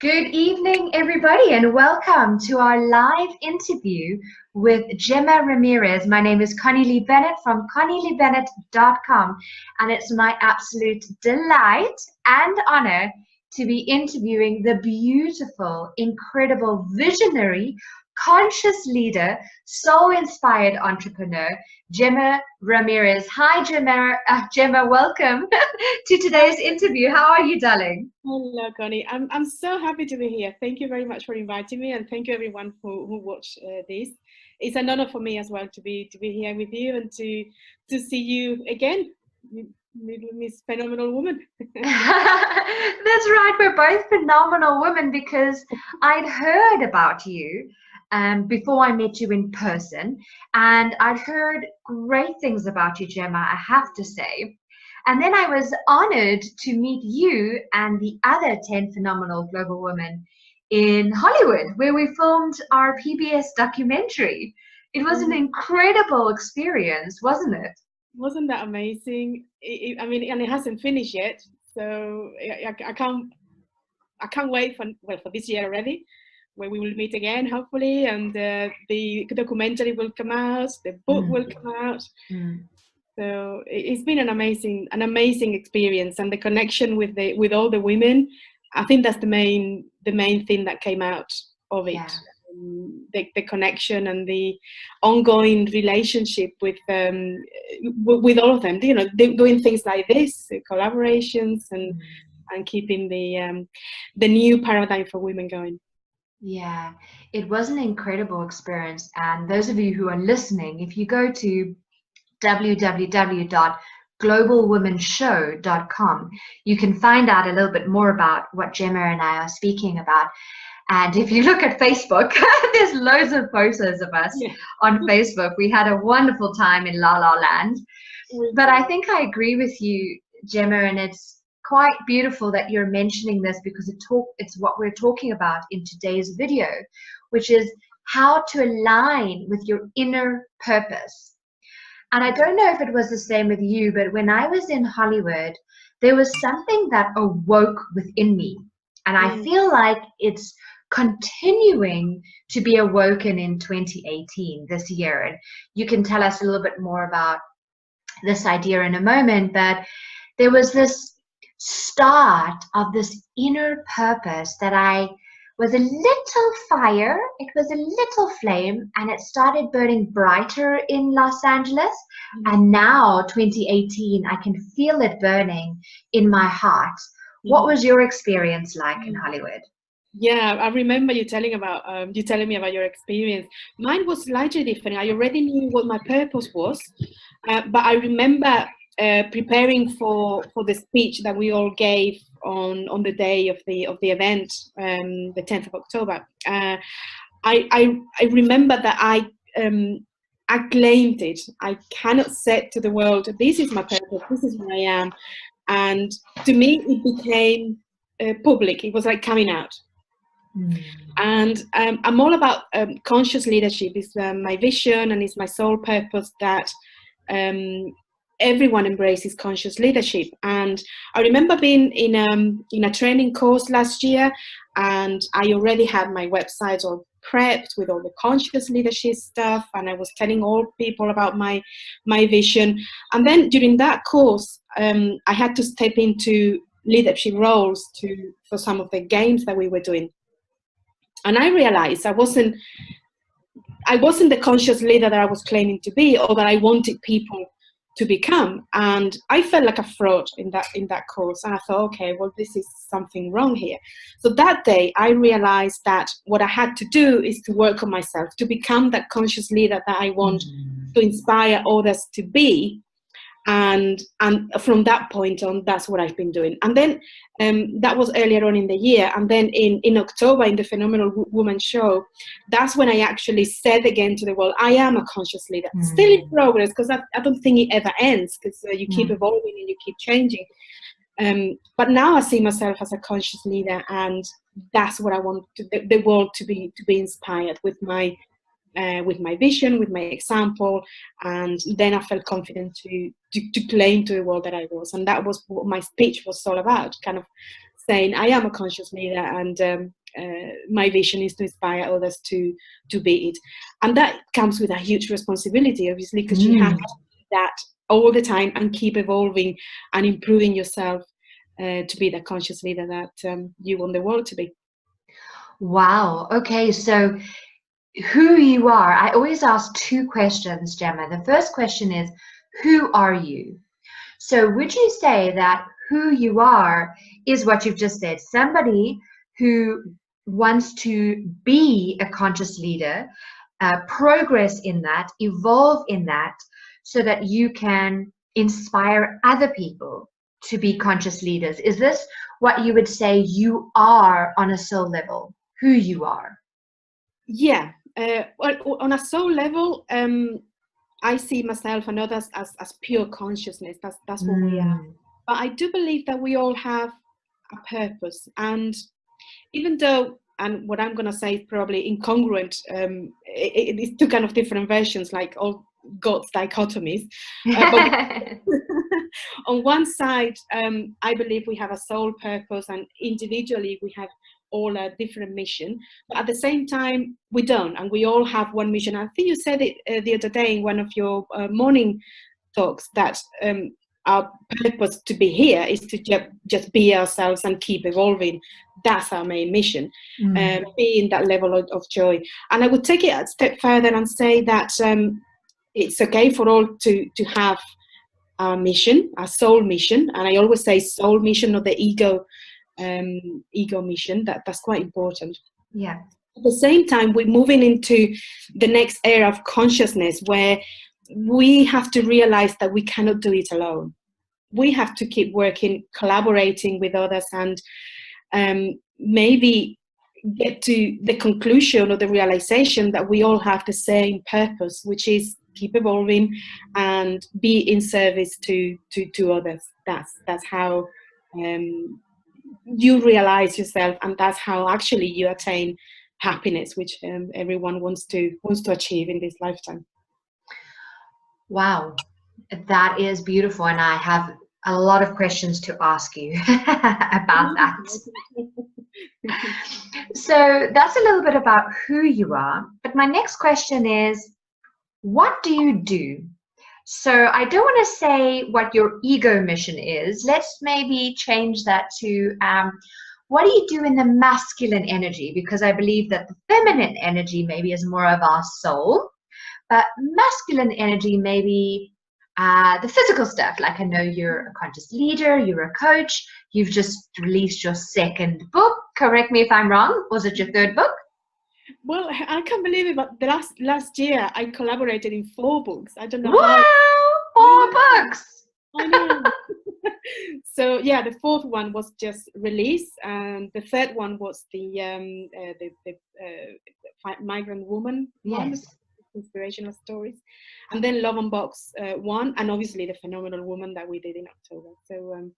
Good evening, everybody, and welcome to our live interview with Gema Ramirez. My name is Connie-Lee Bennett from connieleebennett.com, and it's my absolute delight and honor to be interviewing the beautiful, incredible, visionary, conscious leader, soul-inspired entrepreneur, Gema Ramirez. Hi, Gema, welcome to today's interview. How are you, darling? Hello, Connie. I'm so happy to be here. Thank you very much for inviting me, and thank you everyone who watched this. It's an honor for me as well to be here with you and to see you again, Miss Phenomenal Woman. That's right. We're both phenomenal women because I'd heard about you before I met you in person, and I'd heard great things about you, Gema, I have to say. And then I was honored to meet you and the other 10 phenomenal global women in Hollywood, where we filmed our PBS documentary. It was an incredible experience, wasn't it? Wasn't that amazing? I mean, and it hasn't finished yet, so I can't wait for this year already, where we will meet again, hopefully, and the documentary will come out, the book will come out. So it's been an amazing experience, and the connection with all the women. I think that's the main thing that came out of it. Yeah. The connection and the ongoing relationship with all of them. You know, doing things like this, collaborations, and keeping the new paradigm for women going. Yeah, it was an incredible experience. And those of you who are listening, if you go to www.globalwomenshow.com, you can find out a little bit more about what Gema and I are speaking about. And if you look at Facebook, there's loads of photos of us on Facebook. We had a wonderful time in La La Land. But I think I agree with you, Gema, and it's quite beautiful that you're mentioning this because it's what we're talking about in today's video, which is how to align with your inner purpose. And I don't know if it was the same with you, but when I was in Hollywood, there was something that awoke within me. And I feel like it's continuing to be awoken in 2018, this year. And you can tell us a little bit more about this idea in a moment, but there was this start of this inner purpose that I was a little fire, it was a little flame, and it started burning brighter in Los Angeles. And now, 2018, I can feel it burning in my heart. What was your experience like in Hollywood? Yeah, I remember you telling me about your experience. Mine was slightly different. I already knew what my purpose was, but I remember preparing for the speech that we all gave on the day of the event, the 10th of October. I remember that I claimed it. I cannot say to the world, this is my purpose, this is who I am. And to me, it became public. It was like coming out. And I'm all about conscious leadership. It's my vision and it's my sole purpose that everyone embraces conscious leadership. And I remember being in a training course last year, and I already had my website all prepped with all the conscious leadership stuff, and I was telling all people about my vision. And then during that course, I had to step into leadership roles for some of the games that we were doing. And I realized I wasn't the conscious leader that I was claiming to be, or that I wanted people to become. And I felt like a fraud in that course. And I thought, okay, well, this is something wrong here. So that day I realized that what I had to do is to work on myself, to become that conscious leader that I want to inspire others to be. And from that point on, that's what I've been doing. And then that was earlier on in the year. And then in October, in the Phenomenal Woman show, that's when I actually said again to the world, I am a conscious leader. Still in progress, because I don't think it ever ends, because you keep evolving and you keep changing. But now I see myself as a conscious leader, and that's what I want the world to be inspired with my vision, with my example. And then I felt confident to claim to the world that I was. And that was what my speech was all about, kind of saying, I am a conscious leader, and my vision is to inspire others to be it. And that comes with a huge responsibility, obviously, because you have to do that all the time and keep evolving and improving yourself to be the conscious leader that you want the world to be. Wow. Okay, so who you are. I always ask two questions, Gemma. The first question is, who are you? So would you say that who you are is what you've just said, somebody who wants to be a conscious leader, progress in that, evolve in that, so that you can inspire other people to be conscious leaders? Is this what you would say you are on a soul level, who you are? Yeah. Well, on a soul level, I see myself and others as pure consciousness. That's what we are. But I do believe that we all have a purpose. And even though, and what I'm going to say is probably incongruent, it's two kind of different versions, like all God's dichotomies. But on one side, I believe we have a soul purpose, and individually we have all a different mission, but at the same time we don't, and we all have one mission. I think you said it the other day in one of your morning talks, that our purpose to be here is to just be ourselves and keep evolving. That's our main mission, be in that level of joy. And I would take it a step further and say that it's okay for all to have our mission, our soul mission, and I always say soul mission, not the ego mission. That's quite important. Yeah. At the same time, we're moving into the next era of consciousness, where we have to realize that we cannot do it alone. We have to keep working, collaborating with others, and maybe get to the conclusion or the realization that we all have the same purpose, which is keep evolving and be in service to others. That's how you realize yourself, and that's how actually you attain happiness, which everyone wants to achieve in this lifetime. Wow, that is beautiful, and I have a lot of questions to ask you about that. So that's a little bit about who you are, but my next question is, what do you do? So I don't want to say what your ego mission is. Let's maybe change that to what do you do in the masculine energy? Because I believe that the feminine energy maybe is more of our soul, but masculine energy maybe the physical stuff. Like, I know you're a conscious leader, you're a coach, you've just released your second book. Correct me if I'm wrong. Was it your third book? Well, I can't believe it, but the last year I collaborated in 4 books. I don't know. Wow, 4 books! I know. So yeah, the 4th one was just released, and the 3rd one was the migrant woman one, inspirational stories, and then Love Unboxed 1, and obviously the phenomenal woman that we did in October. So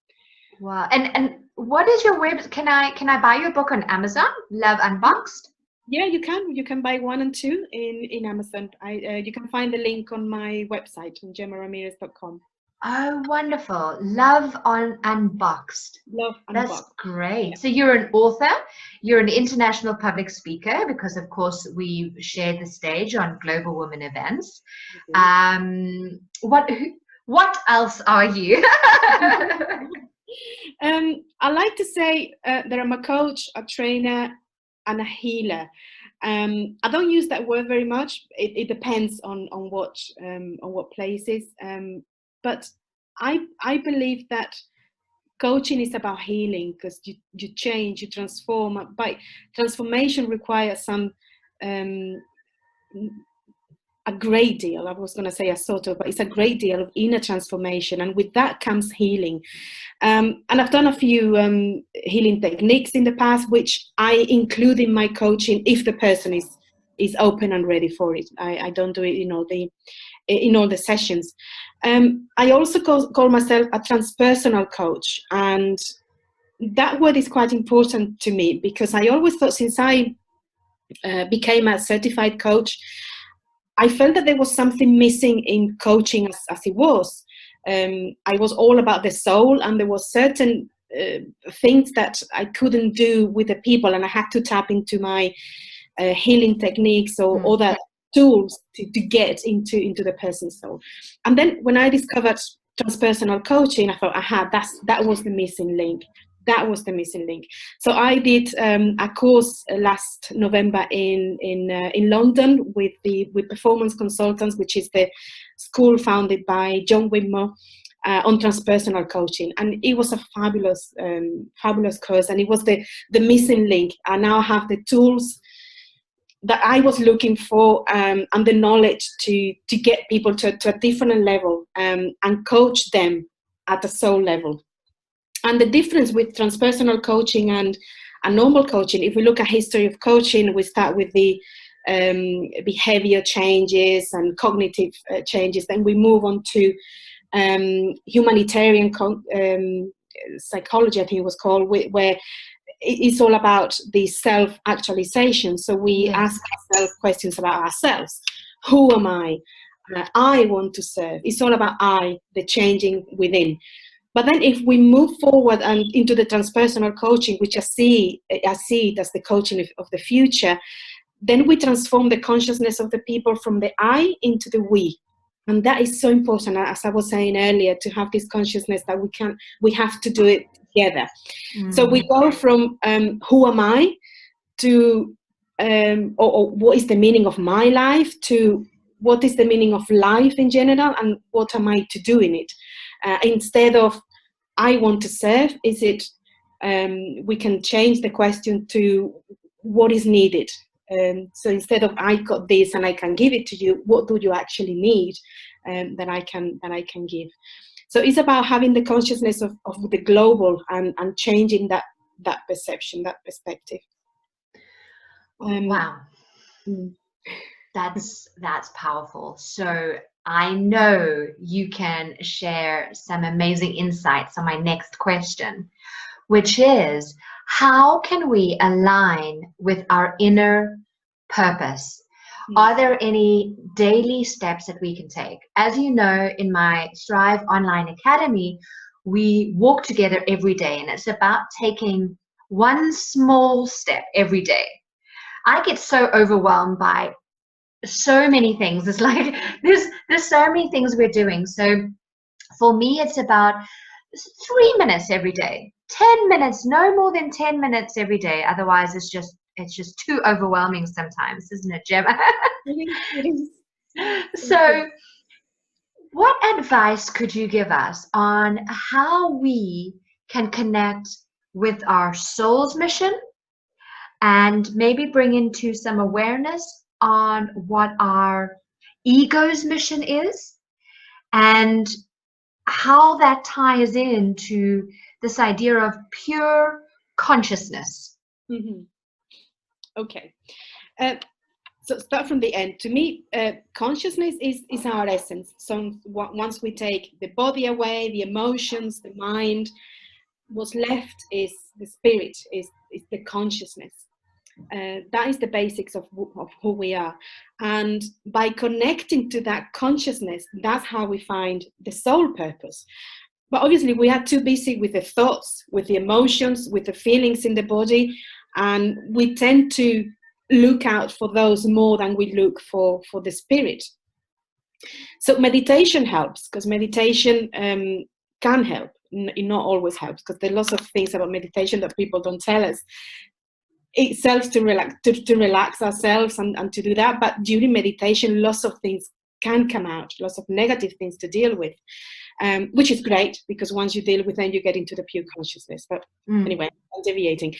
wow. And what is your web? Can I buy your book on Amazon, Love Unboxed? Yeah, you can buy 1 and 2 in Amazon. You can find the link on my website on gemaramirez.com. Oh, wonderful. Love on Unboxed. Love Unboxed. That's great. Yeah. So you're an author, you're an international public speaker, because of course we shared the stage on Global Women events. What else are you? I like to say that I'm a coach, a trainer, and a healer. I don't use that word very much. It depends on what places. But I believe that coaching is about healing, because you change, you transform. By transformation requires some a great deal. I was going to say a sort of, but it's a great deal of inner transformation, and with that comes healing. And I've done a few healing techniques in the past, which I include in my coaching if the person is open and ready for it. I don't do it in all the sessions. I also call myself a transpersonal coach, and that word is quite important to me, because I always thought, since I became a certified coach, I felt that there was something missing in coaching as it was. I was all about the soul, and there was certain things that I couldn't do with the people, and I had to tap into my healing techniques or other tools to get into the person's soul. And then when I discovered transpersonal coaching, I thought, that was the missing link. That was the missing link. So I did a course last November in London with Performance Consultants, which is the school founded by John Whitmore, on transpersonal coaching, and it was a fabulous course, and it was the missing link. I now have the tools that I was looking for, and the knowledge to get people to a different level, and coach them at the soul level. And the difference with transpersonal coaching and normal coaching, if we look at history of coaching, we start with the behavior changes and cognitive changes, then we move on to humanitarian psychology, I think it was called, where it's all about the self-actualization. So we ask ourselves questions about ourselves. Who am I? I want to serve. It's all about I, the changing within. But then if we move forward and into the transpersonal coaching, which I see it as the coaching of the future, then we transform the consciousness of the people from the I into the we. And that is so important, as I was saying earlier, to have this consciousness that we have to do it together. So we go from who am I to or what is the meaning of my life, to what is the meaning of life in general and what am I to do in it. Instead of I want to serve, we can change the question to what is needed. So instead of I got this and I can give it to you, what do you actually need that I can give? So it's about having the consciousness of the global and changing that perception, that perspective. Wow, that's powerful. So I know you can share some amazing insights on my next question, which is, how can we align with our inner purpose? Are there any daily steps that we can take? As you know, in my Strive Online Academy, we walk together every day, and it's about taking one small step every day. I get so overwhelmed by so many things. It's like there's so many things we're doing. So for me, it's about 3 minutes every day, 10 minutes, no more than 10 minutes every day. Otherwise, it's just too overwhelming sometimes, isn't it, Gemma? So what advice could you give us on how we can connect with our soul's mission and maybe bring into some awareness on what our ego's mission is, and how that ties into this idea of pure consciousness? Okay. So start from the end. To me, consciousness is our essence. So once we take the body away, the emotions, the mind, what's left is the spirit, is the consciousness. That is the basics of who we are. And by connecting to that consciousness, that's how we find the soul purpose. But obviously we are too busy with the thoughts, with the emotions, with the feelings in the body, and we tend to look out for those more than we look for the spirit. So meditation helps, because meditation can help. It not always helps, because there are lots of things about meditation that people don't tell us. It serves to relax ourselves and to do that, but during meditation lots of things can come out, lots of negative things to deal with, which is great, because once you deal with them you get into the pure consciousness. But anyway, I'm deviating.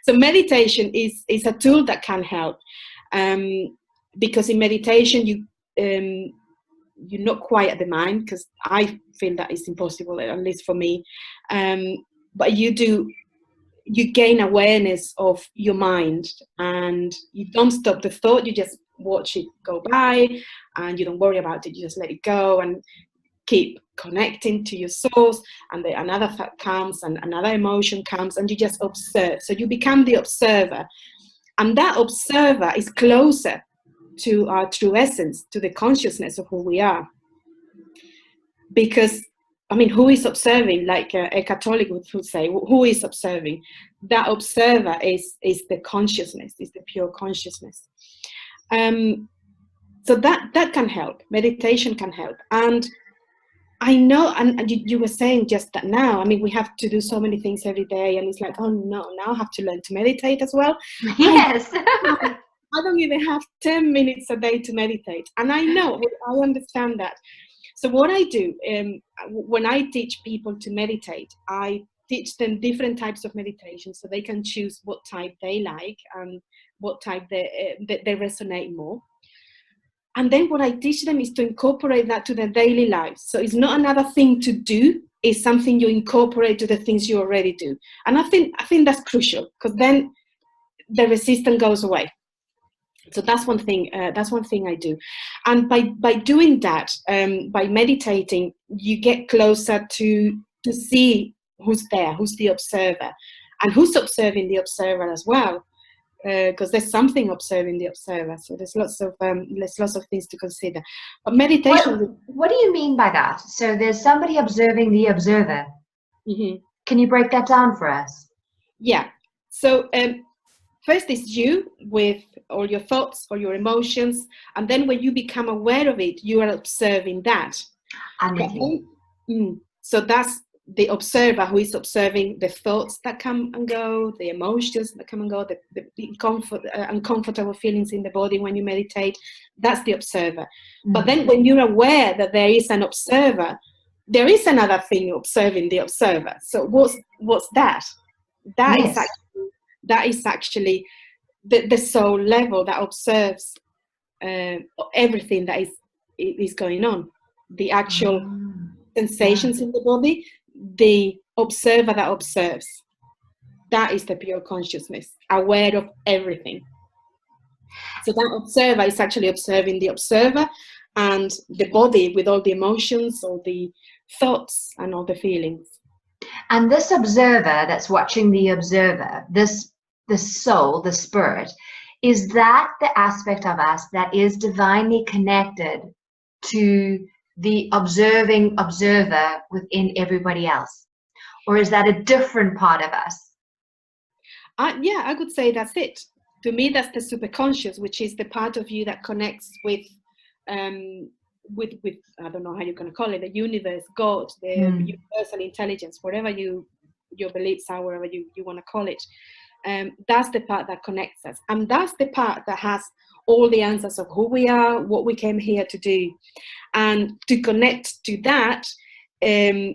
So meditation is a tool that can help, because in meditation you're not quiet the mind, because I feel that it's impossible, at least for me, but you gain awareness of your mind, and you don't stop the thought, you just watch it go by, and you don't worry about it, you just let it go and keep connecting to your source. And then another thought comes and another emotion comes, and you just observe. So you become the observer, and that observer is closer to our true essence, to the consciousness of who we are, because I mean, who is observing? Like a Catholic would say, who is observing? That observer is the consciousness, is the pure consciousness. So that can help. Meditation can help. And I know, and you were saying just that now, I mean, we have to do so many things every day, and it's like, oh no, now I have to learn to meditate as well. Yes. I don't even have 10 minutes a day to meditate. And I know, I understand that. So what I do, when I teach people to meditate, I teach them different types of meditation so they can choose what type they like and what type they resonate more. And then what I teach them is to incorporate that to their daily lives. So it's not another thing to do, it's something you incorporate to the things you already do. And I think that's crucial, because then the resistance goes away. So that's one thing. That's one thing I do, and by doing that, by meditating, you get closer to see who's there, who's the observer, and who's observing the observer as well. Because there's something observing the observer. So there's lots of things to consider. But meditation. What do you mean by that? So there's somebody observing the observer. Mm-hmm. Can you break that down for us? Yeah. So. First is you with all your thoughts or your emotions, and then when you become aware of it, you are observing that. I'm with you. So that's the observer who is observing the thoughts that come and go, the emotions that come and go, the uncomfortable feelings in the body when you meditate. That's the observer. But then when you're aware that there is an observer, there is another thing observing the observer. So what's that? That is actually the soul level that observes everything that is going on. The actual sensations in the body, the observer that observes. That is the pure consciousness, aware of everything. So that observer is actually observing the observer, and the body with all the emotions, all the thoughts, and all the feelings. And this observer that's watching the observer, the soul, the spirit, is that the aspect of us that is divinely connected to the observing observer within everybody else? Or is that a different part of us? Yeah, I would say that's it. To me, that's the superconscious, which is the part of you that connects with I don't know how you're going to call it, the universe, God, the universal intelligence, whatever your beliefs are, whatever you want to call it. That's the part that connects us, and that's the part that has all the answers of who we are, what we came here to do. And to connect to that, I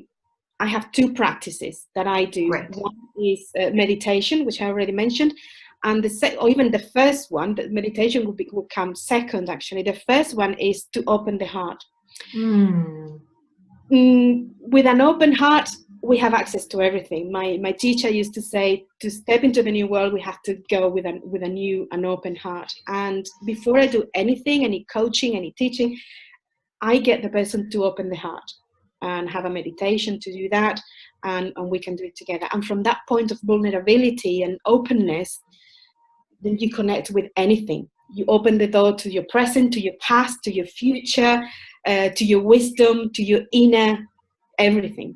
have two practices that I do. Right. One is meditation, which I already mentioned, and or even the first one, the meditation will come second. Actually, the first one is to open the heart. With an open heart, we have access to everything. My teacher used to say, to step into the new world, we have to go with an open heart. And before I do anything, any coaching, any teaching, I get the person to open the heart and have a meditation to do that, and we can do it together. And from that point of vulnerability and openness, then you connect with anything. You open the door to your present, to your past, to your future, to your wisdom, to your inner, everything.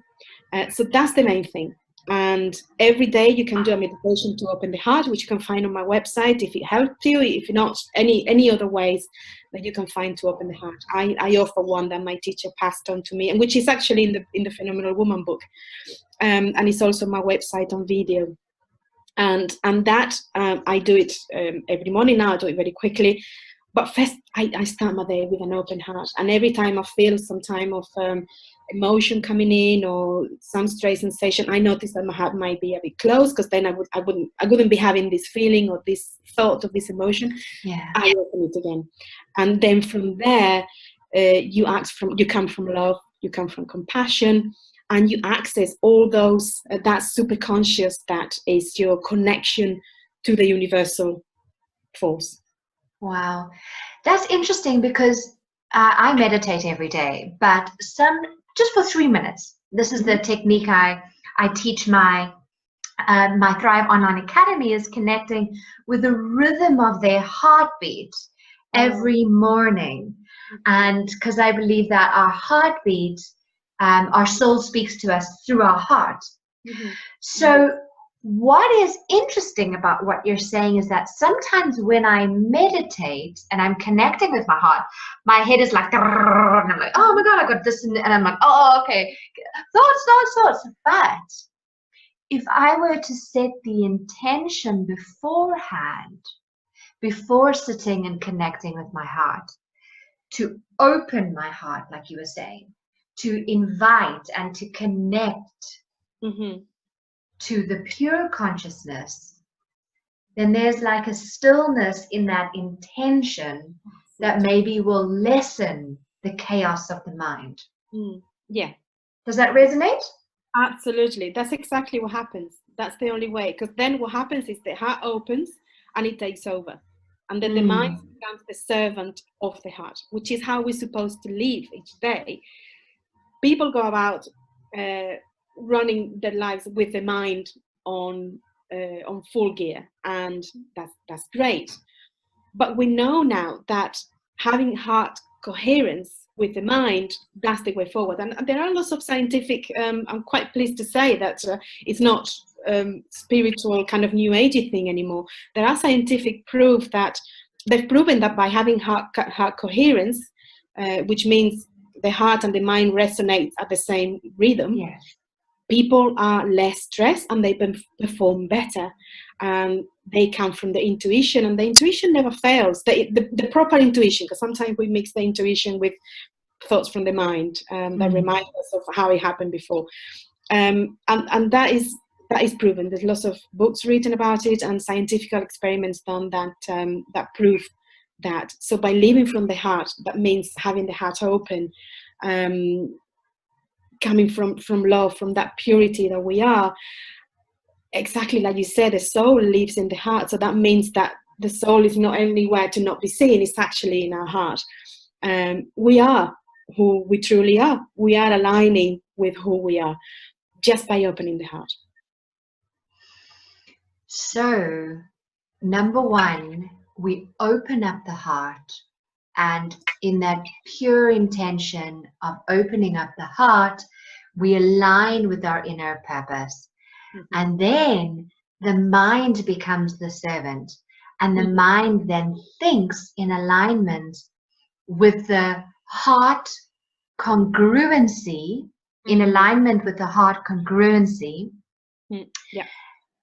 So that's the main thing. And every day you can do a meditation to open the heart, which you can find on my website if it helped you. If not, any other ways that you can find to open the heart. I offer one that my teacher passed on to me, and which is actually in the Phenomenal Woman book, and it's also on my website on video. And that I do it every morning now. I do it very quickly. But first, I start my day with an open heart. And every time I feel some time of emotion coming in or some stray sensation, I notice that my heart might be a bit closed, because then I wouldn't be having this feeling or this thought of this emotion. Yeah. I open it again. And then from there, you come from love, you come from compassion, and you access all those, that superconscious that is your connection to the universal force. Wow. That's interesting, because I meditate every day, but just for 3 minutes. This is the technique I teach my Thrive Online Academy, is connecting with the rhythm of their heartbeat every morning. And because I believe that our heartbeat our soul speaks to us through our heart. Mm-hmm. So what is interesting about what you're saying is that sometimes when I meditate and I'm connecting with my heart, my head is like, and I'm like, oh my God, I got this, and I'm like, oh, okay, thoughts. But if I were to set the intention beforehand, before sitting and connecting with my heart, to open my heart, like you were saying, to invite and to connect Mm-hmm. to the pure consciousness, then there's like a stillness in that intention that maybe will lessen the chaos of the mind. Yeah. Does that resonate? Absolutely. That's exactly what happens. That's the only way. Because then what happens is the heart opens and it takes over. And then the mind becomes the servant of the heart, which is how we're supposed to live each day. People go about running their lives with the mind on full gear, and that's great. But we know now that having heart coherence with the mind, that's the way forward. And there are lots of scientific, I'm quite pleased to say that it's not spiritual kind of new agey thing anymore. There are scientific proof that they've proven that by having heart coherence, which means the heart and the mind resonate at the same rhythm, yes, people are less stressed and they perform better. And they come from the intuition, and the intuition never fails. The proper intuition, because sometimes we mix the intuition with thoughts from the mind that remind us of how it happened before. And that is proven. There's lots of books written about it and scientific experiments done that prove that. So by living from the heart, that means having the heart open, coming from love, from that purity that we are. Exactly like you said, the soul lives in the heart. So that means that the soul is not anywhere to not be seen, it's actually in our heart. We are who we truly are. We are aligning with who we are just by opening the heart. So, number one, we open up the heart, and in that pure intention of opening up the heart, we align with our inner purpose. And then the mind becomes the servant, and the mind then thinks in alignment with the heart congruency, in alignment with the heart congruency. Yeah.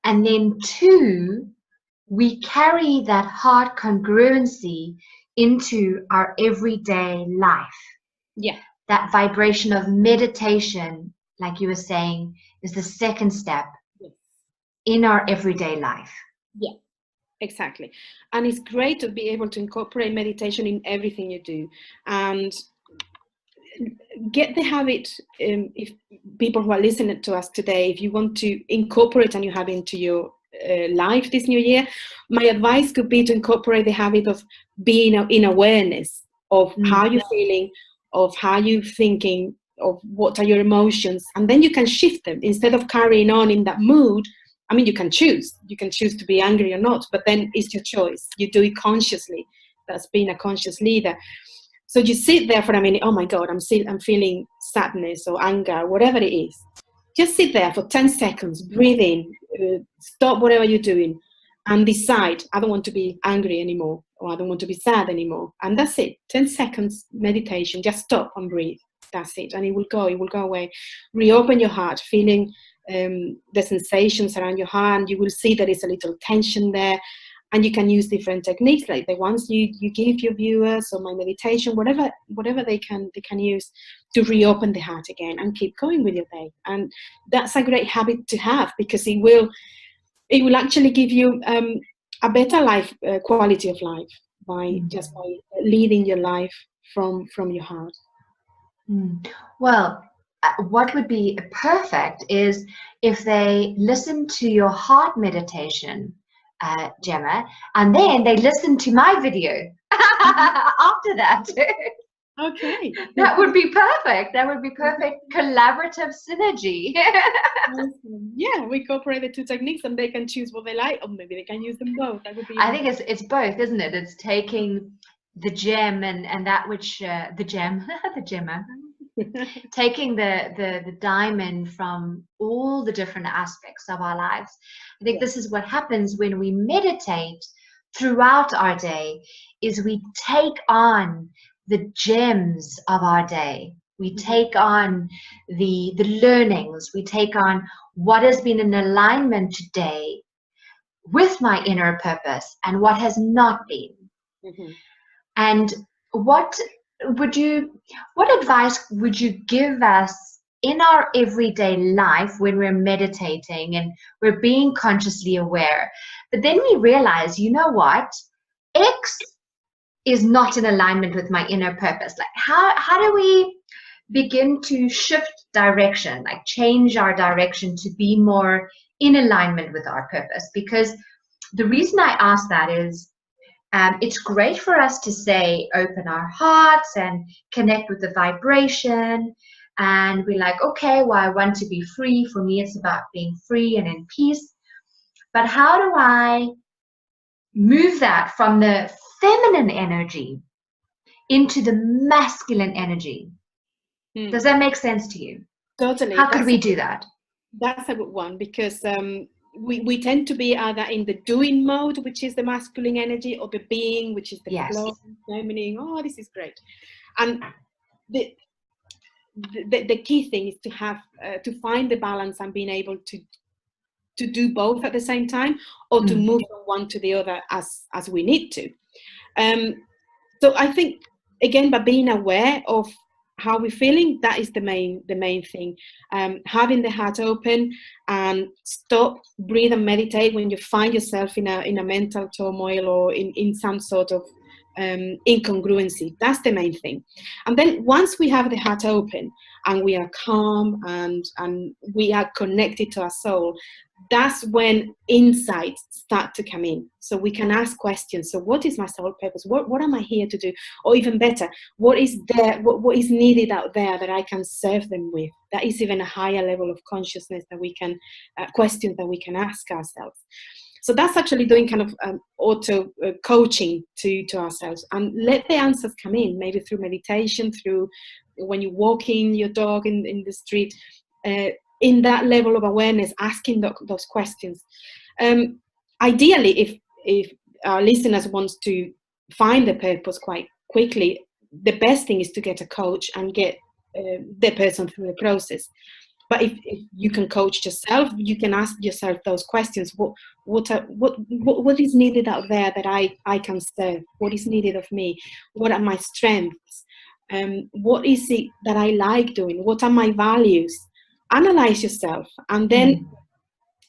And then two, we carry that heart congruency into our everyday life. Yeah. That vibration of meditation, like you were saying, is the second step in our everyday life. Yeah, exactly. And it's great to be able to incorporate meditation in everything you do, and get the habit. If people who are listening to us today, if you want to incorporate a new habit into your life this new year, my advice could be to incorporate the habit of being in awareness of how you're feeling, of how you're thinking, of what are your emotions, and then you can shift them instead of carrying on in that mood. I mean, you can choose to be angry or not, but then it's your choice. You do it consciously. That's being a conscious leader. So you sit there for a minute. Oh my God, I'm feeling sadness or anger, whatever it is. Just sit there for 10 seconds, breathe in, stop whatever you're doing, and decide, I don't want to be angry anymore, or I don't want to be sad anymore. And that's it. 10 seconds meditation, just stop and breathe. That's it. And it will go away. Reopen your heart, feeling the sensations around your heart. You will see there is a little tension there. And you can use different techniques, like the ones you give your viewers, or my meditation, whatever they can use to reopen the heart again and keep going with your day. And that's a great habit to have, because it will actually give you a better life, quality of life, by leading your life from your heart. Well, what would be perfect is if they listen to your heart meditation, Gema, and then they listen to my video after that. Okay. That would be perfect. That would be perfect collaborative synergy. Yeah, we incorporate the two techniques, and they can choose what they like, or maybe they can use them both. That would be. I think it's both, isn't it? It's taking the gem and that which the gem, the Gema. taking the diamond from all the different aspects of our lives. I think this is what happens when we meditate throughout our day, is we take on the gems of our day. We take on the learnings. We take on what has been in alignment today with my inner purpose and what has not been. And what advice would you give us in our everyday life when we're meditating and we're being consciously aware, but then we realize, you know what, X is not in alignment with my inner purpose? Like, how do we begin to shift direction, like change our direction to be more in alignment with our purpose? Because the reason I ask that is, it's great for us to say, open our hearts and connect with the vibration. And we're like, okay, well, I want to be free. For me, it's about being free and in peace. But how do I move that from the feminine energy into the masculine energy? Does that make sense to you? Totally. How could we do that? That's a good one, because we tend to be either in the doing mode, which is the masculine energy, or the being, which is the flow, feminine. Oh, this is great. And the key thing is to have to find the balance and being able to do both at the same time, or to move from one to the other as we need to. So I think, again, by being aware of how we're feeling, that is the main thing. Having the heart open and stop, breathe and meditate when you find yourself in a mental turmoil or in some sort of incongruency. That's the main thing. And then once we have the heart open and we are calm and we are connected to our soul, that's when insights start to come in. So we can ask questions. So what is my soul purpose? What am I here to do? Or even better, what is there? What is needed out there that I can serve them with? That is even a higher level of consciousness that we can questions that we can ask ourselves. So that's actually doing kind of auto coaching to ourselves, and let the answers come in, maybe through meditation, through when you're walking your dog in the street, in that level of awareness, asking those questions. Ideally, if our listeners want to find the purpose quite quickly, the best thing is to get a coach and get the person through the process. But if you can coach yourself, you can ask yourself those questions. What is needed out there that I can serve? What is needed of me? What are my strengths? What is it that I like doing? What are my values? Analyze yourself, and then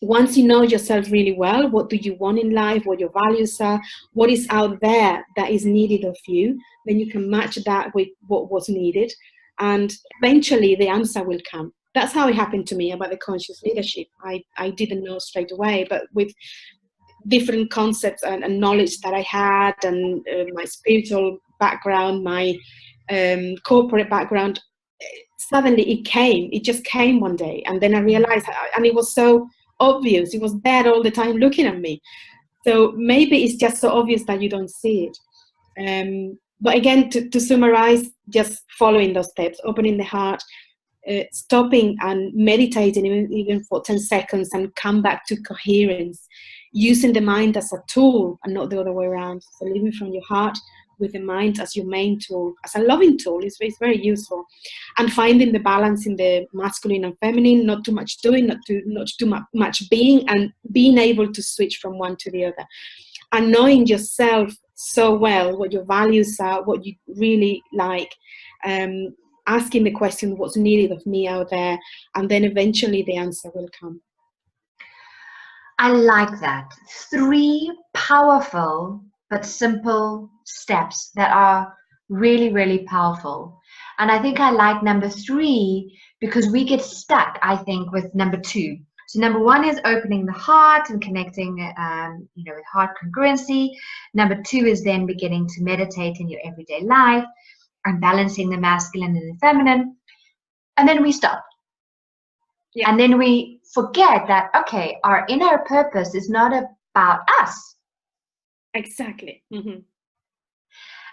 once you know yourself really well, what do you want in life, what your values are, what is out there that is needed of you, then you can match that with what was needed, and eventually the answer will come. That's how it happened to me about the conscious leadership. I didn't know straight away, but with different concepts and knowledge that I had, and my spiritual background, my corporate background, suddenly it just came one day. And then I realized, and it was so obvious, it was there all the time looking at me. So maybe it's just so obvious that you don't see it. But again, to summarize, just following those steps, opening the heart, stopping and meditating even for 10 seconds, and come back to coherence, using the mind as a tool and not the other way around. So living from your heart with the mind as your main tool, as a loving tool, is very useful. And finding the balance in the masculine and feminine, not too much doing, not too much being, and being able to switch from one to the other. And knowing yourself so well, what your values are, what you really like, asking the question, what's needed of me out there, and then eventually the answer will come. I like that. 3 powerful but simple steps that are really, really powerful. And I think I like number 3 because we get stuck, I think, with number 2. So number 1 is opening the heart and connecting, with heart congruency. Number 2 is then beginning to meditate in your everyday life and balancing the masculine and the feminine. And then we stop. Yeah. And then we forget that, okay, our inner purpose is not about us. Exactly. Mm-hmm.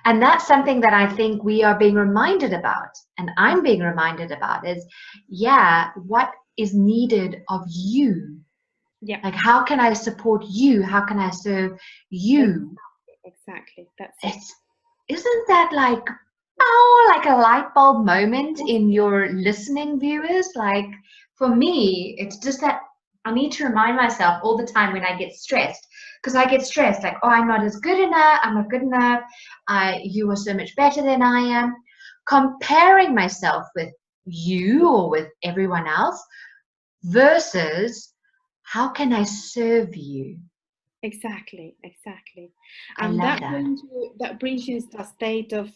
And that's something that I think we are being reminded about, and I'm being reminded about is, yeah, what is needed of you? Yeah. Like, how can I support you? How can I serve you? Exactly. That's it. Isn't that like, oh, like a light bulb moment in your listening, viewers? Like, for me, it's just that I need to remind myself all the time when I get stressed, because I get stressed like, oh, I'm not as good enough, I'm not good enough, you are so much better than I am. Comparing myself with you or with everyone else versus how can I serve you? Exactly. Exactly. I And love that. that brings you into a state of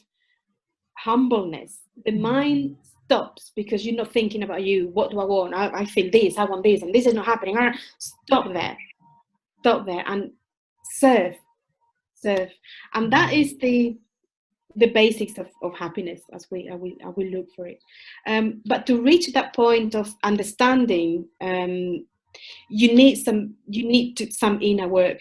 humbleness. The mind stops because you're not thinking about you. What do I want? I feel this, I want this, and this is not happening. Stop there. Stop there and serve. Serve. And that is the basics of happiness as we look for it. But to reach that point of understanding, you need some inner work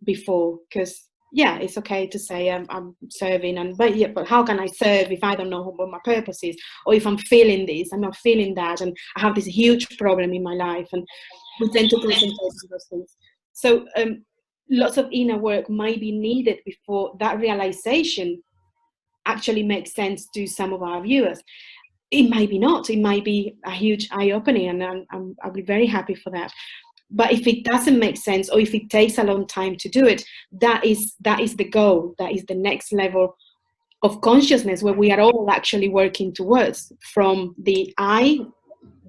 before, because yeah, it's okay to say I'm serving, but how can I serve if I don't know what my purpose is, or if I'm feeling this, I'm not feeling that, and I have this huge problem in my life, and we tend to concentrate on those things. So lots of inner work might be needed before that realization actually makes sense to some of our viewers. It might be not. It might be a huge eye-opening, and I'll be very happy for that. But if it doesn't make sense, or if it takes a long time to do it, that is the goal. That is the next level of consciousness, where we are all actually working towards, from the I,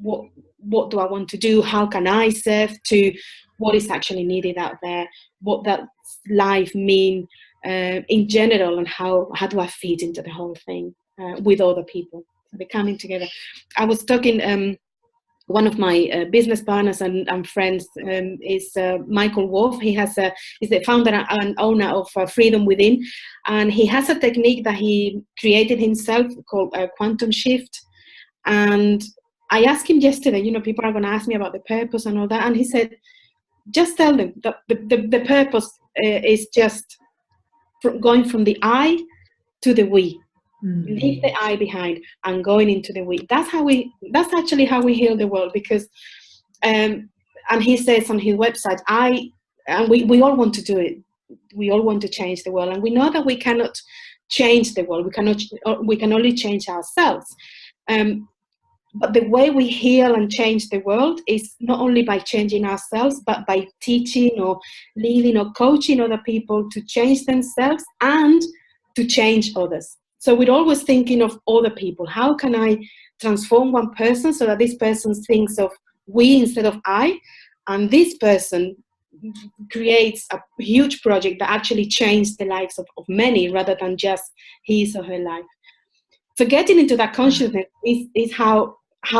what do I want to do, how can I serve, to what is actually needed out there, what that life mean in general, and how do I fit into the whole thing with other people. So they're coming together. I was talking, one of my business partners and friends is Michael Wolff. He's the founder and owner of Freedom Within, and he has a technique that he created himself called quantum shift. And I asked him yesterday, people are going to ask me about the purpose and all that, and he said, just tell them that the purpose is just going from the I to the we. Leave the I behind and going into the we. That's actually how we heal the world, because and he says on his website, we all want to do it. We all want to change the world, and we know that we cannot change the world. We can only change ourselves. But the way we heal and change the world is not only by changing ourselves, but by teaching or leading or coaching other people to change themselves and to change others. So we're always thinking of other people. How can I transform one person so that this person thinks of we instead of I, and this person creates a huge project that actually changes the lives of many rather than just his or her life. So getting into that consciousness is how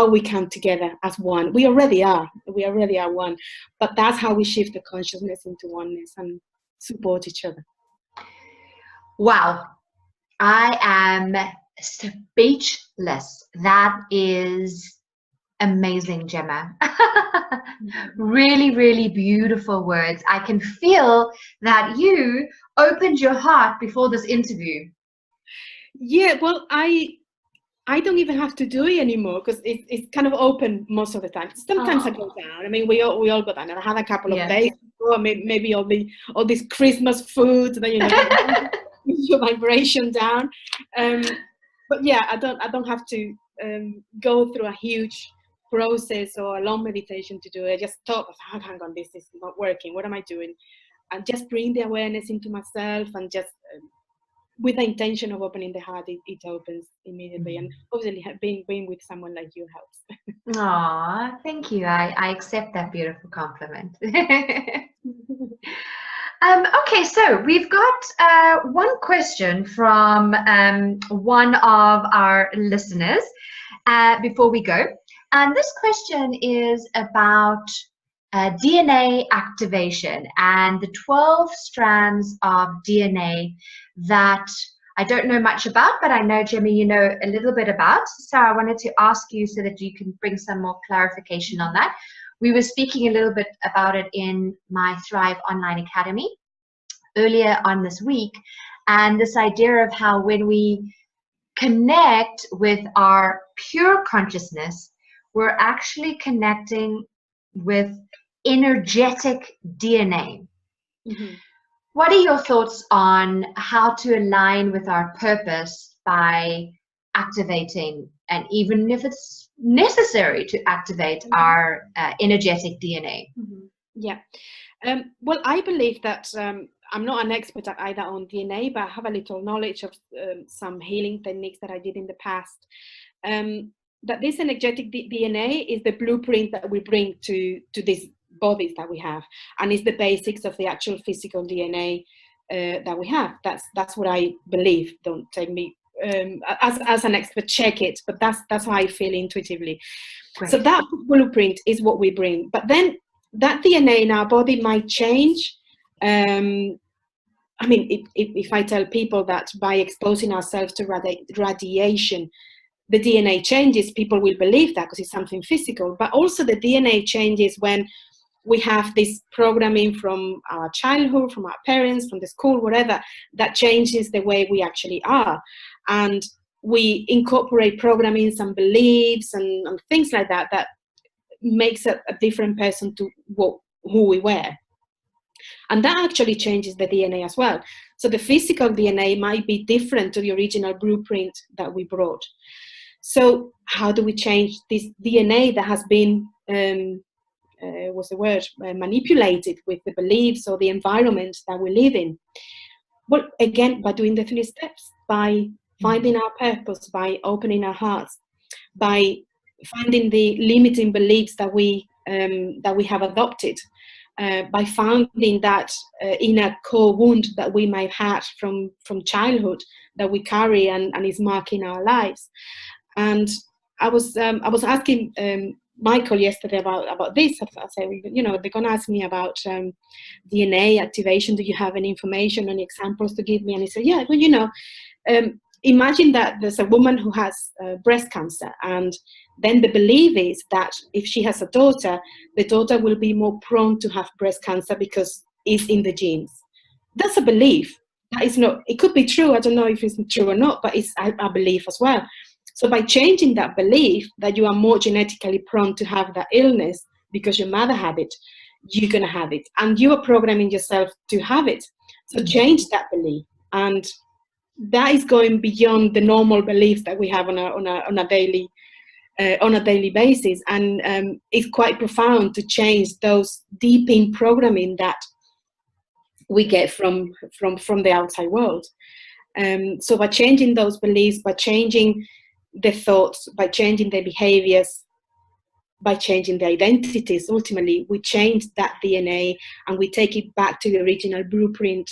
we come together as one. We already are one, but that's how we shift the consciousness into oneness and support each other. Wow, I am speechless. That is amazing, Gemma. Really, really beautiful words. I can feel that you opened your heart before this interview. Yeah, well, I don't even have to do it anymore, because it's kind of open most of the time. Sometimes I go down. I mean, we all go down. And I had a couple of days before, maybe all this Christmas food that your vibration down. But yeah, I don't have to go through a huge process or a long meditation to do it. I just stop. Hang on, this is not working. What am I doing? And just bring the awareness into myself, and just with the intention of opening the heart, it opens immediately. And obviously being with someone like you helps. Aw, thank you. I accept that beautiful compliment. Okay, so we've got one question from one of our listeners before we go. And this question is about DNA activation and the 12 strands of DNA that I don't know much about, but I know, Gemma, you know a little bit about. So I wanted to ask you so that you can bring some more clarification on that. We were speaking a little bit about it in my Thrive Online Academy earlier on this week. and this idea of how when we connect with our pure consciousness, we're actually connecting with energetic DNA. Mm-hmm. What are your thoughts on how to align with our purpose by activating, and even if it's necessary to activate, our energetic DNA? Mm-hmm. Yeah. Well, I believe that I'm not an expert at either on DNA, but I have a little knowledge of some healing techniques that I did in the past. That this energetic DNA is the blueprint that we bring to these bodies that we have, and is the basics of the actual physical DNA that we have. That's what I believe. Don't take me as an expert, check it, but that's how I feel intuitively. Great. So that blueprint is what we bring, but then that DNA in our body might change. I mean, if I tell people that by exposing ourselves to radiation, the DNA changes, people will believe that because it's something physical. But also the DNA changes when we have this programming from our childhood, from our parents, from the school, whatever, that changes the way we actually are. And we incorporate programming, some beliefs and things like that, that makes a different person to who we were. And that actually changes the DNA as well. So the physical DNA might be different to the original blueprint that we brought. So how do we change this DNA that has been, manipulated with the beliefs or the environment that we live in? Well, again, by doing the 3 steps, by finding our purpose, by opening our hearts, by finding the limiting beliefs that we have adopted, by finding that inner core wound that we might have had from childhood that we carry and is marking our lives. And I was asking Michael yesterday about this. I said, you know, they're going to ask me about DNA activation. Do you have any information, any examples to give me? And he said, yeah, well, you know, imagine that there's a woman who has breast cancer, and then the belief is that if she has a daughter, the daughter will be more prone to have breast cancer because it's in the genes. That's a belief. That is not, it could be true. I don't know if it's true or not, but it's a belief as well. So by changing that belief that you are more genetically prone to have that illness because your mother had it, you're going to have it. And you are programming yourself to have it. So change that belief. And that is going beyond the normal beliefs that we have on a daily basis, and it's quite profound to change those deep in programming that we get from the outside world. So by changing those beliefs, by changing the thoughts, by changing the behaviors, by changing the identities, ultimately we change that DNA and we take it back to the original blueprint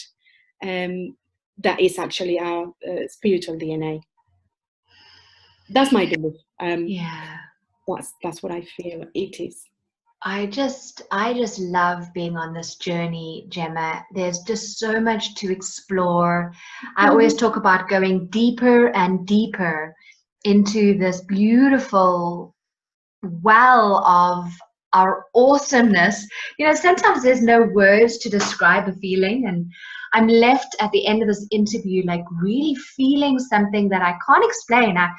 that is actually our spiritual DNA. That's my belief. Yeah, that's what I feel it is. I just love being on this journey, Gema. There's just so much to explore. I always talk about going deeper and deeper into this beautiful well of our awesomeness. You know, sometimes there's no words to describe a feeling, and I'm left at the end of this interview like really feeling something that I can't explain. I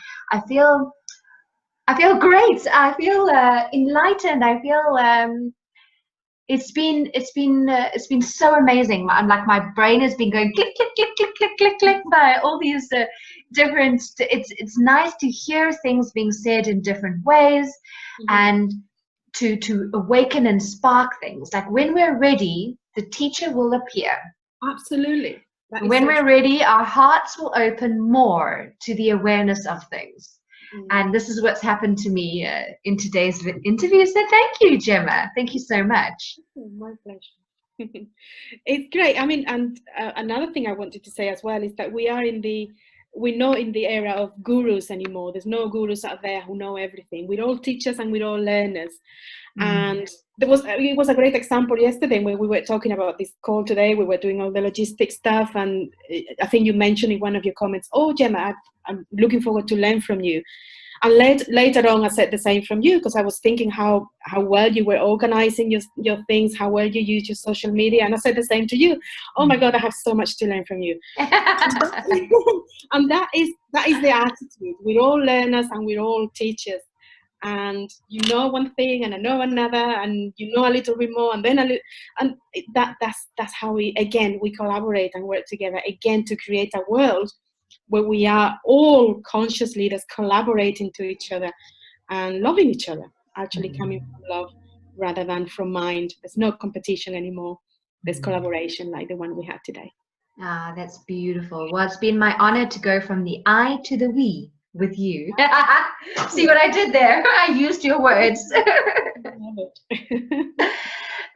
feel great. I feel enlightened. I feel it's been so amazing. Like my brain has been going click click click click click click click by all these different. It's nice to hear things being said in different ways, and to awaken and spark things. Like when we're ready, the teacher will appear. Absolutely. When we're ready, our hearts will open more to the awareness of things. And this is what's happened to me in today's interview. So thank you, Gema. Thank you so much. My pleasure. It's great. I mean, and another thing I wanted to say as well is that we're not in the era of gurus anymore. There's no gurus out there who know everything. We're all teachers and we're all learners. And it was a great example yesterday when we were talking about this call today. We were doing all the logistic stuff, and I think you mentioned in one of your comments, oh, Gema, I'm looking forward to learn from you. And later on, I said the same from you, because I was thinking how well you were organizing your things, how well you use your social media. And I said the same to you. Oh my God, I have so much to learn from you. And that is the attitude. We're all learners and we're all teachers. And you know one thing and I know another, and you know a little bit more, and then that's how we collaborate and work together again to create a world where we are all conscious leaders collaborating to each other and loving each other, actually coming from love rather than from mind. There's no competition anymore. There's collaboration like the one we had today. Ah, that's beautiful. Well, it's been my honor to go from the I to the we with you. See what I did there? I used your words.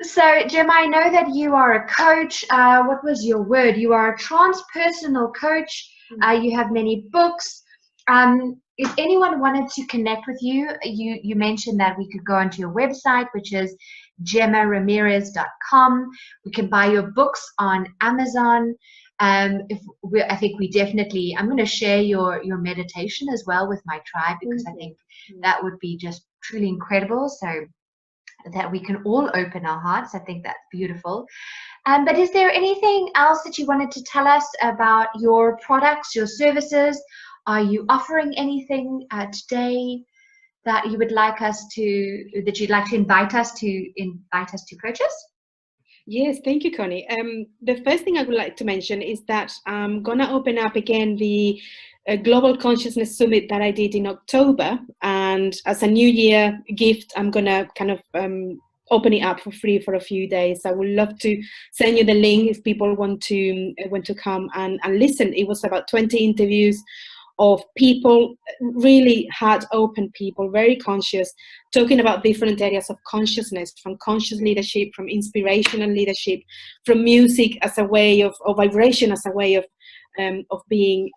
So, Gemma, I know that you are a coach. What was your word? You are a transpersonal coach. You have many books. If anyone wanted to connect with you, you mentioned that we could go onto your website, which is gemaramirez.com. We can buy your books on Amazon. I think we definitely, I'm going to share your meditation as well with my tribe, because I think that would be just truly incredible, so that we can all open our hearts. I think that's beautiful. But is there anything else that you wanted to tell us about your products, your services? Are you offering anything today that you would like us to, that you'd like to invite us to purchase? Yes, thank you, Connie. The first thing I would like to mention is that I'm going to open up again the Global Consciousness Summit that I did in October. And as a New Year gift, I'm going to kind of open it up for free for a few days. I would love to send you the link if people want to come and listen. It was about 20 interviews of people, really heart-open people, very conscious, talking about different areas of consciousness, from conscious leadership, from inspirational leadership, from music as a way of vibration, as a way of being.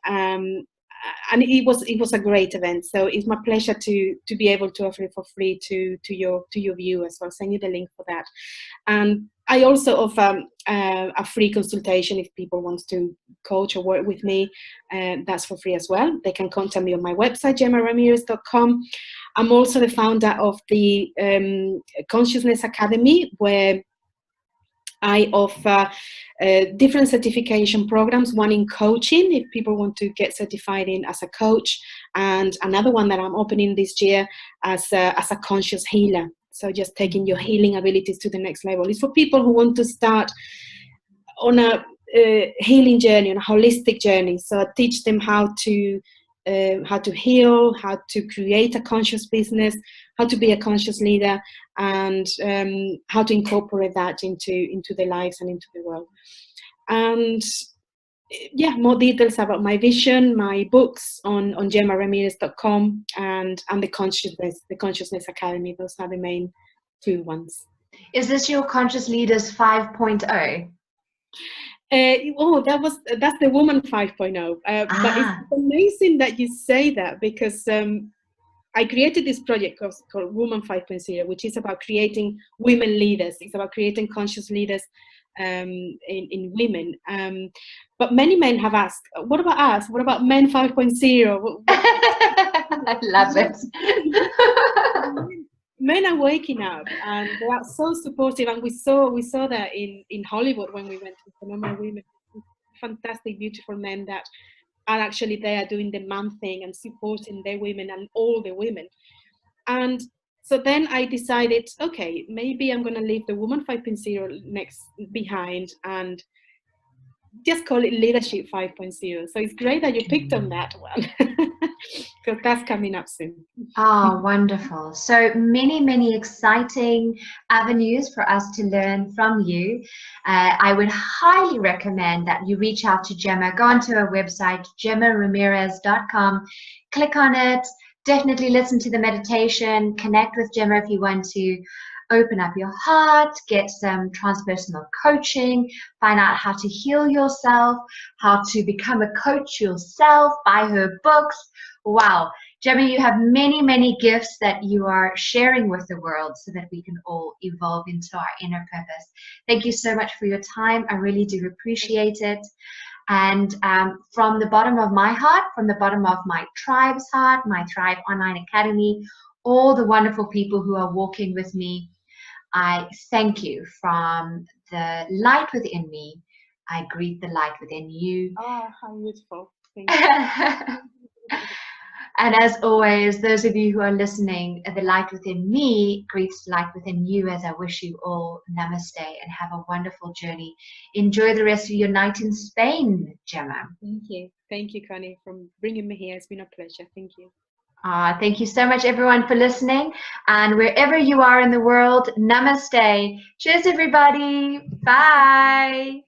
And it was a great event. So it's my pleasure to be able to offer it for free to your viewers. So I'll send you the link for that. And I also offer a free consultation if people want to coach or work with me. That's for free as well. They can contact me on my website, gemaramirez.com. I'm also the founder of the Consciousness Academy, where I offer different certification programs, one in coaching, if people want to get certified in as a coach, and another one that I'm opening this year as a conscious healer. So just taking your healing abilities to the next level. It's for people who want to start on a healing journey, on a holistic journey. So I teach them how to heal, how to create a conscious business, how to be a conscious leader, and how to incorporate that into their lives and into the world. And yeah, more details about my vision, my books on gemaramirez.com, and the Consciousness Academy. Those are the main two ones. Is this your Conscious Leaders 5.0? That's the Woman 5.0. But it's amazing that you say that, because I created this project called Woman 5.0, which is about creating women leaders. It's about creating conscious leaders in women. But many men have asked, what about us? What about Men 5.0? I love it. Men are waking up, and they are so supportive. And we saw that in Hollywood when we went to Phenomenal Women. Fantastic, beautiful men that are actually there doing the man thing and supporting their women and all the women. And so then I decided, okay, maybe I'm going to leave the Woman 5.0 behind and just call it Leadership 5.0. So it's great that you picked on that one, because that's coming up soon. Oh, wonderful. So many exciting avenues for us to learn from you. I would highly recommend that you reach out to Gema. Go onto her website, gemaramirez.com. Click on it. Definitely listen to the meditation. Connect with Gema if you want to open up your heart, get some transpersonal coaching, find out how to heal yourself, how to become a coach yourself, buy her books. Wow. Gemma, you have many gifts that you are sharing with the world so that we can all evolve into our inner purpose. Thank you so much for your time. I really do appreciate it. And from the bottom of my heart, from the bottom of my tribe's heart, my Thrive Online Academy, all the wonderful people who are walking with me, I thank you. From the light within me, I greet the light within you. Oh, how beautiful. Thank you. And as always, those of you who are listening, the light within me greets the light within you, as I wish you all namaste and have a wonderful journey. Enjoy the rest of your night in Spain, Gemma. Thank you. Thank you, Connie, for bringing me here. It's been a pleasure. Thank you. Thank you so much, everyone, for listening. And wherever you are in the world, namaste. Cheers, everybody. Bye.